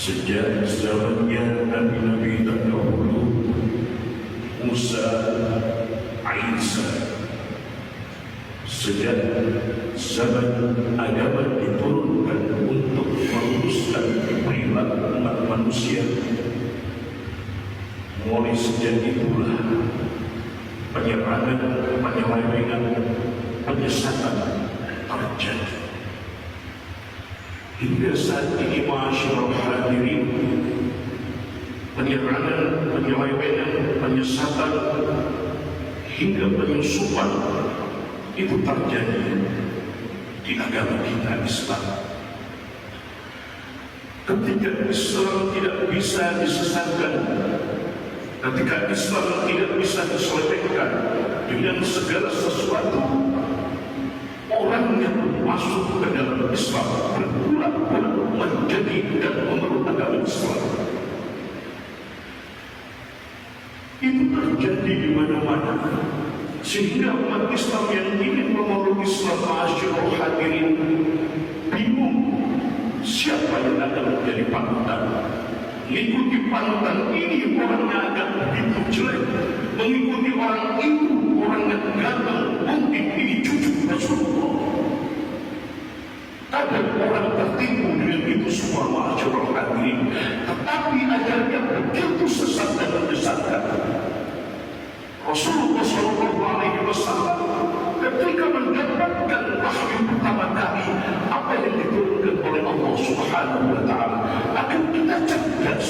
Sejak zamannya Nabi-Nabi terdahulu, Musa, Isa, sejak zaman agama diturunkan untuk meluruskan perilaku umat manusia, mulai sejak itulah penyerangan, penyelewengan, penyesatan terjadi. Hingga saat ini masyaallah hadirin, penyerangan, penyelewengan, penyesatan hingga penyusupan itu terjadi di agama kita Islam. Ketika Islam tidak bisa disesatkan, ketika Islam tidak bisa diselewengkan dengan segala sesuatu, orang yang masuk ke dalam Islam berpura-pura menjadi dan memeluk agama Islam. Itu terjadi di mana-mana, sehingga umat Islam yang ingin memeluk Islam masyaallah hadirin bingung siapa yang akan menjadi panutan. Mengikuti panutan ini orangnya akan begitu jelek, mengikuti orang itu orangnya ganteng, mungkin ini cucu Rasulullah. Ada orang tertipu dengan itu semua masyaallah hadirin, tetapi ajarnya begitu sesat dan menyesatkan. Rasulullah SAW ketika mendapatkan wahyu pertama kali apa yang diturunkan oleh Allah Subhanahu wa Ta'ala, agar kita cerdas,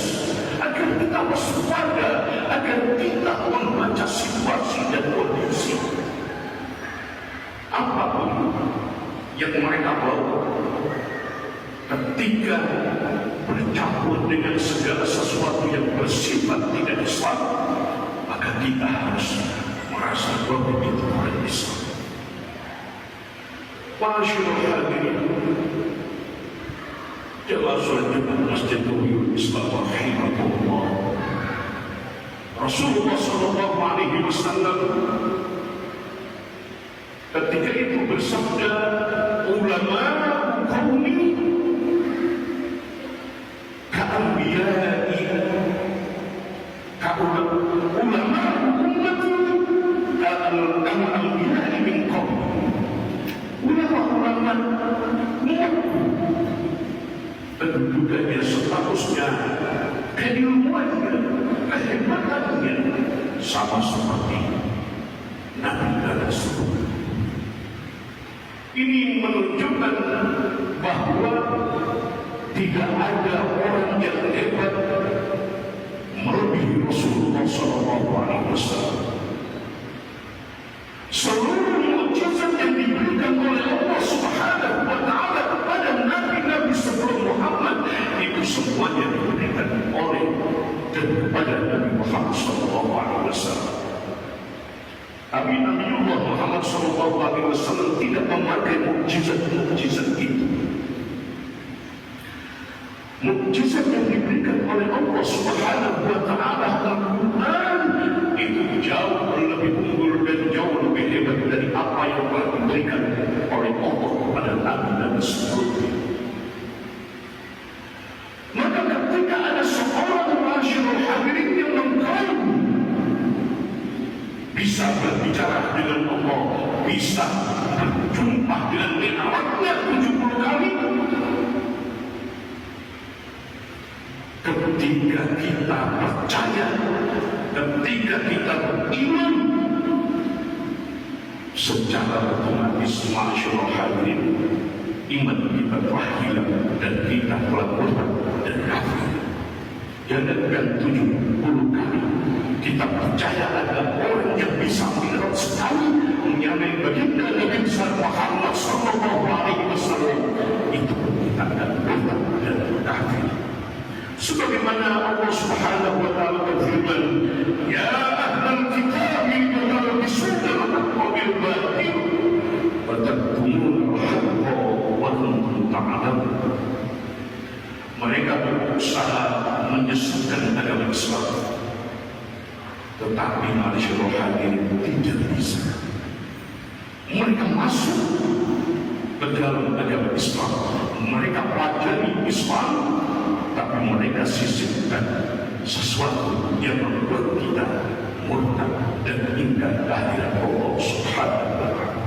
agar kita waspada, agar kita membaca situasi dan kondisi apapun yang mereka bawa. Ketika bercampur dengan segala sesuatu yang bersifat tidak Islam, maka kita harus merasa bahwa itu bukan Islam. Masyaallah hadirin, jemaah salat Jumat Masjid Nurul Islam rahimahullah, Rasulullah SAW ketika itu bersabda, ulama qaumi ka'anbiya'i, ulama ummati ka'anbiya'i min qaumi. Ulama-ulama umatku kedudukannya, statusnya, keilmuannya, kehebatannya sama seperti Nabi dan Rasul. Ini menunjukkan bahwa tidak ada orang yang hebat melebihi Rasulullah SAW. Seluruh mukjizat yang diberikan oleh Allah Subhanahu wa Ta'ala kepada nabi-nabi sebelum Muhammad itu semuanya diberikan oleh dan kepada Nabi Muhammad SAW. Tapi Nabiullah Muhammad SAW tidak memakai mukjizat-mukjizat itu. Mukjizat yang diberikan oleh Allah Subhanahu wa Ta'ala Al-Quran itu jauh lebih unggul dan jauh lebih hebat dari apa yang telah diberikan oleh Allah kepada Nabi sebelumnya. Maka ketika ada seorang masyarakat hadirin yang mengklaim bisa berbicara dengan Allah, bisa berjumpa dengan Mi'rajnya 70 kali. Ketika kita percaya, ketika kita beriman, secara otomatis masyarakat hadirin, iman kita telah hilang dan kita telah murtad dan kafir. Jangankan 70 kali, kita percaya ada orang yang bisa Mi'raj sekali menyamai baginda Nabi Muhammad SAW, itu kita akan murtad dan kafir. Sebagaimana Allah Subhanahu wa Ta'ala berfirman, ya ahlal kitab talbisuna al-haqqa bil batil wa taktumuna al-haqqa wa antum ta'lamun. Mereka berusaha menyesatkan agama Islam, tetapi masyarakat hadirin tidak bisa. Mereka masuk ke dalam agama Islam, mereka pelajari Islam, tapi mereka sisipkan sesuatu yang membuat kita murtad dan ingkar kehadiran Allah Subhanahu wa Ta'ala.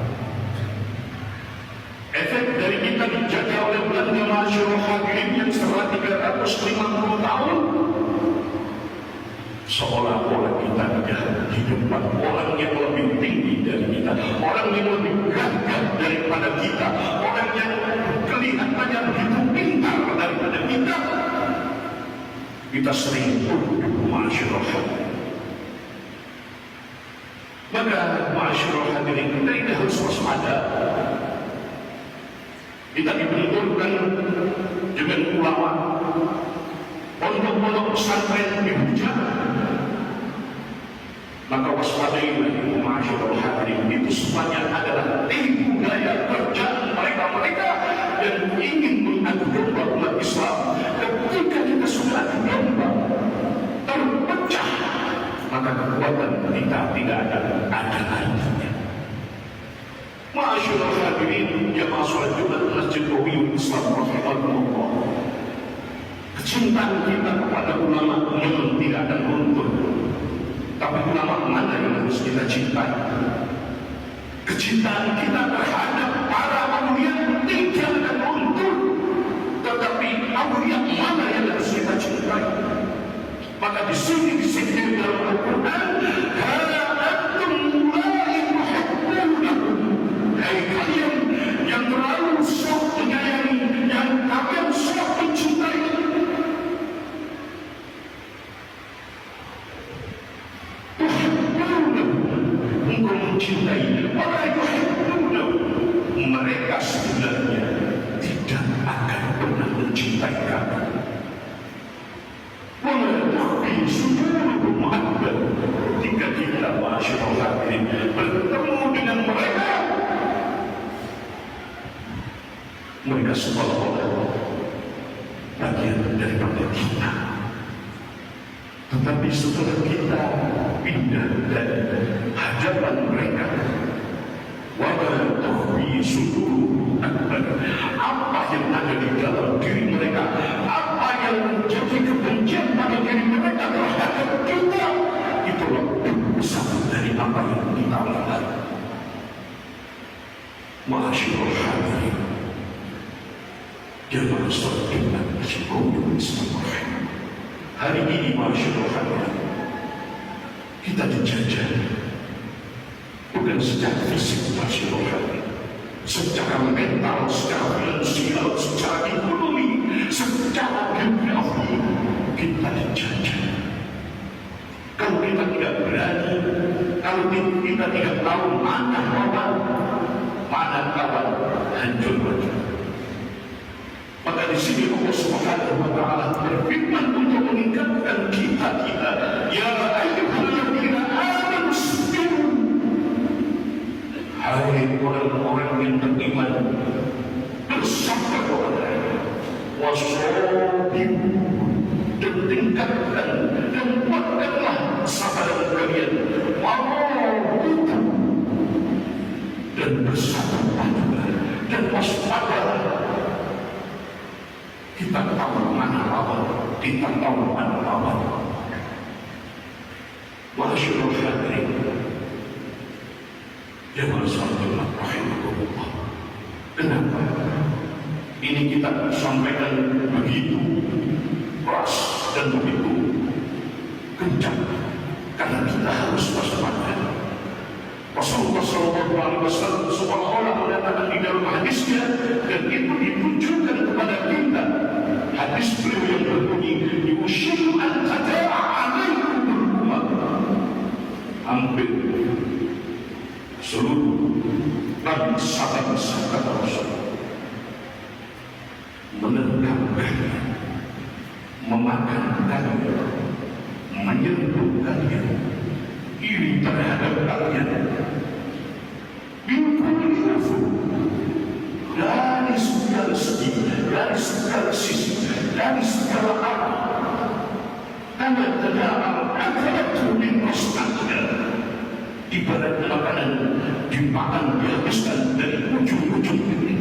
Efek dari kita dijaga oleh Belanda masyarakat hadirin yang setelah 350 tahun, seolah-olah kita di depan orang yang lebih tinggi dari kita, orang yang lebih gagah daripada kita, orang yang kelihatannya begitu pintar daripada kita. Kita sering tunduk masyarakat. Maka masyarakat hadirin kita ini harus waspada. Kita dibenturkan dengan ulama, pondok-pondok pesantren dihujat. Maka waspadailah masyarakat hadirin, itu semuanya adalah tipu daya kerjaan mereka yang ingin mengadu domba umat Islam. Ketika kita sudah domba terpecah, maka kekuatan kita tidak ada artinya. Masyarakat hadirin jamaah salat Jumat Masjid Ruyun Islam rahimahullah, kecintaan kita kepada ulama memang tidak akan luntur. Tapi ulama mana yang harus kita cintai? Kecintaan kita terhadap para aulia tidak akan luntur. Tetapi aulia mana yang harus kita cintai? Maka di sini disebut dalam Al-Quran, "Hada antum ulai tuhibbunahum." Hai kalian yang terlalu sok menyayangi, yang kalian sok mencintai. Engkau mencintai orang yang mereka sebenarnya tidak akan pernah mencintai kamu. Tapi seluruh muhabbah ketika kita masyarakat ini bertemu dengan mereka, mereka seolah-olah bagian daripada kita. Tetapi setelah kita pindah dari hadapan mereka, wabah tuhbi sudur akbar, apa yang ada di dalam diri mereka, apa yang menjadi kebencian pada diri mereka terhadap kita, itu lebih besar dari apa yang kita lakukan. Masyaallah hadirin, jemaah salat Jumat Masjid Ruyun Islam. Hari ini masyarakat kita dijajah bukan secara fisik masyarakat, secara mental, secara finansial, secara ekonomi, secara geografi kita dijajah. Kalau kita tidak berani, kalau kita tidak tahu mana lawan, mana kawan, hancur saja. Maka di sini Allah Subhanahu wa Ta'ala berfirman untuk mengingatkan kita, ya ayyuhalladzina amanu isbiru wasobiru, dan tingkatkan dan kuatkanlah sabaran kalian, warobitu, dan bersabarlah juga, dan waspadalah. Kita tahu mana lawan, kita tahu mana lawan. Masyaallah hadirin, jemaah salat rahimahullah. Kenapa ini kita sampaikan begitu keras dan begitu kencang? Karena kita harus waspada. Rasulullah SAW seolah-olah mengatakan di dalam hadisnya, dan itu ditunjukkan kepada kita. Hadis beliau yang berbunyi, "Yushiru an tada'a alaikumul umam." Hampir seluruh bangsa-bangsa, kata Rasulullah, menerkam kalian, memakan kalian, menyentuh kalian, iri terhadap kalian, dari segala segi, dari segala sisi, dari segala arah. Karena terdapat akhirat min mustaqbal, ibarat makanan dimakan dihabiskan dari ujung-ujung ini.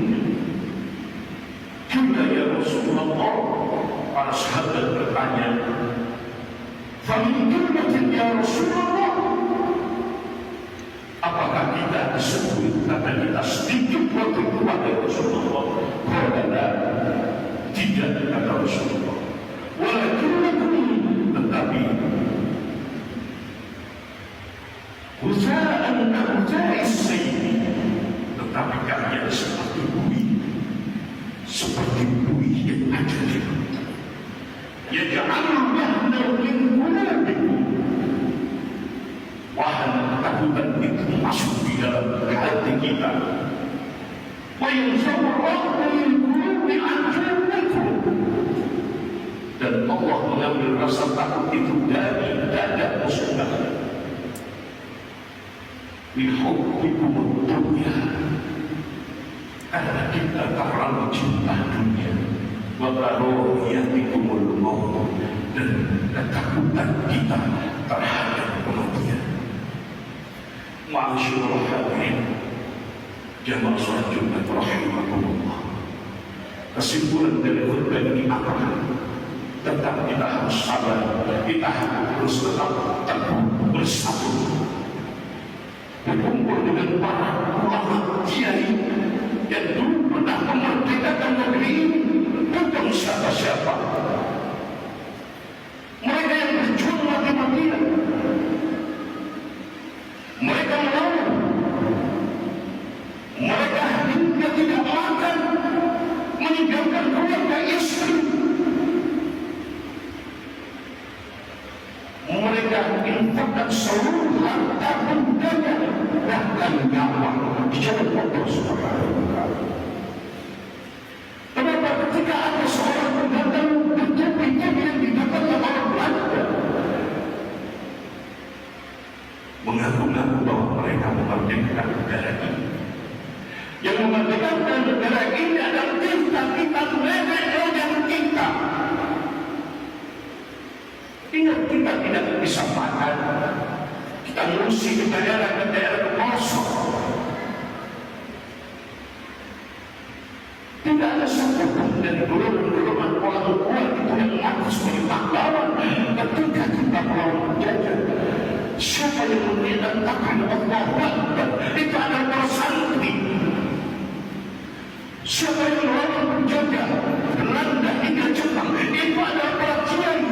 Juga ya Rasulullah, para sahabat bertanya, "Famin ya Rasulullah, apakah kita disebut karena kita sedikit waktu kepada Rasulullah?" Karena tidak, kata Rasulullah. Walakinnakum, tetapi Huza'an ka'uza'is sayyi, tetapi kalian seperti buih yang ada di hutan. Yaj'alul yahna min qulubikum, wahana ketakutan itu masuk di dalam hati kita. Wa yanzurullahu min qulubi anfusikum, dan Allah mengambil rasa takut itu dari dada musuh. Bihubbikum dunya, karena kita terlalu cinta dunia. Wa karahiyatikumul maut, dan ketakutan kita terhadap kematian. Ma'asyiral hadirin, jamaah salat Jumat rahimahullah. Kesimpulan dari khutbah ini apa? Tetap kita harus sabar, kita harus tetap teguh bersatu, berkumpul dengan para ulama kiai yang dulu pernah memerdekakan negeri ini, bukan siapa-siapa. Mereka yang berjuang mati-matian, mereka melawan, mereka hingga tidak makan, meninggalkan keluarga istri. Mereka infakkan seluruh harta bendanya, bahkan nyawa di jalan Allah Subhanahu wa Ta'ala. Kenapa ketika ada seorang pendatang bertopi-topi yang didatangkan orang Belanda, mengaku-ngaku bahwa mereka memerdekakan negara ini? Yang memerdekakan negara ini adalah kita nenek moyang kita. Ingat, kita tidak bisa makan, kita mengungsi ke daerah pelosok. Tidak ada satupun dari golongan orang tua itu yang mengaku sebagai pahlawan ketika kita melawan penjajah. Siapa yang menyatakan Allahu Akbar? Itu adalah para santri. Siapa yang melawan penjajah Belanda hingga Jepang? Itu adalah para kiai.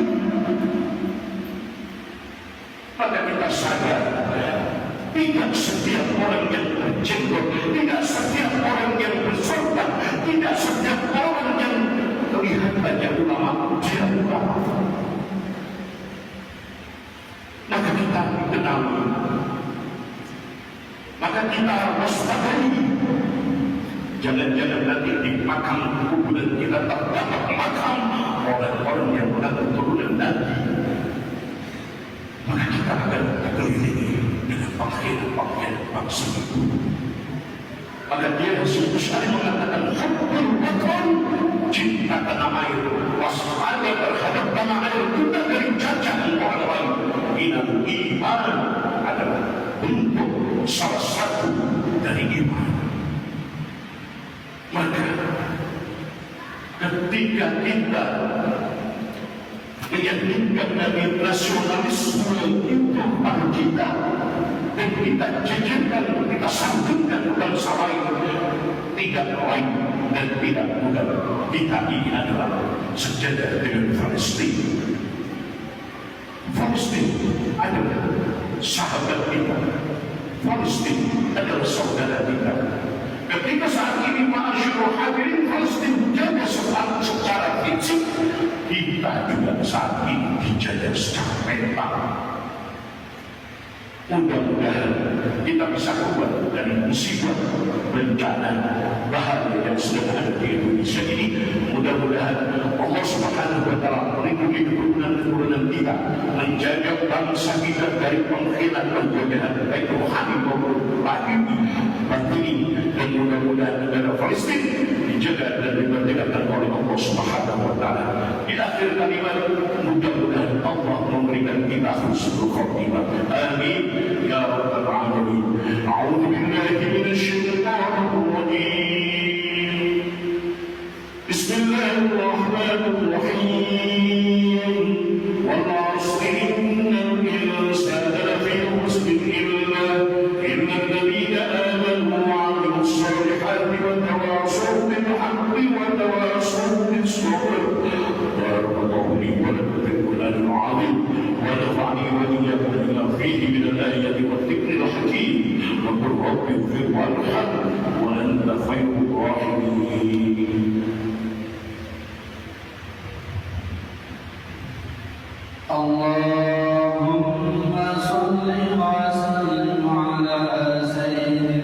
Maka kita sadar, tidak setiap orang yang berjenggot, tidak setiap orang yang bersorban, tidak setiap orang yang kelihatannya ulama, dia ulama. Maka kita kenali, maka kita waspadai. Jangan-jangan nanti di makam kuburan kita terdapat makam orang-orang yang mengaku turunan Nabi. Maka kita akan terkelilingi dengan pakaian-pakaian bangsa itu. Maka dia Rasulullah mengatakan, "Hubbul watan cinta tanah air, waspada terhadap tanah air kita dari jajahan orang lain. Inal iman adalah bentuk salah satu dari iman. Maka ketika kita meyakinkan dari nasionalisme itu pada kita, dan kita jajarkan, kita sambungkan bangsa lain, tidak lain dan tidak bukan, kita ini adalah sejajar dengan Palestina. Palestina adalah sahabat kita, Palestina adalah saudara kita. Ketika saat ini ma'asyurul hadirin Palestina dijaga secara fisik, kita juga saat ini dijaga secara mental. Mudah-mudahan kita bisa keluar dari musibah, bencana, bahaya yang sedang ada di Indonesia ini. Mudah-mudahan Allah Subhanahu wa Ta'ala melindungi keturunan-keturunan kita, menjaga bangsa kita dari pengkhianatan penjajahan baik rohani maupun batini, dan mudah-mudahan negara Palestina dijaga dan dipertegakkan oleh Allah Subhanahu wa Ta'ala. Di akhir kalimat, mudah-mudahan Allah memberikan kita husnul khotimah. Amin ya rabbal alamin. A'udzu billahi minasy syaithanir rajim. Bismillahirrahmanirrahim. Wal 'asri innal insana lafi khusr illa alladhina amanu wa 'amilus solihati wa tawassaw bil haqqi wa tawassaw bis sabr. Barakallahu li wa lakum fil Qur'anil 'azim wa nafa'ani wa iyyakum bima fihi min al-ayati wadh-dhikril hakim. Wa qul rabbi ighfir warham wa anta khairur rahimin. Allahumma salli wa sallim ala sayyidina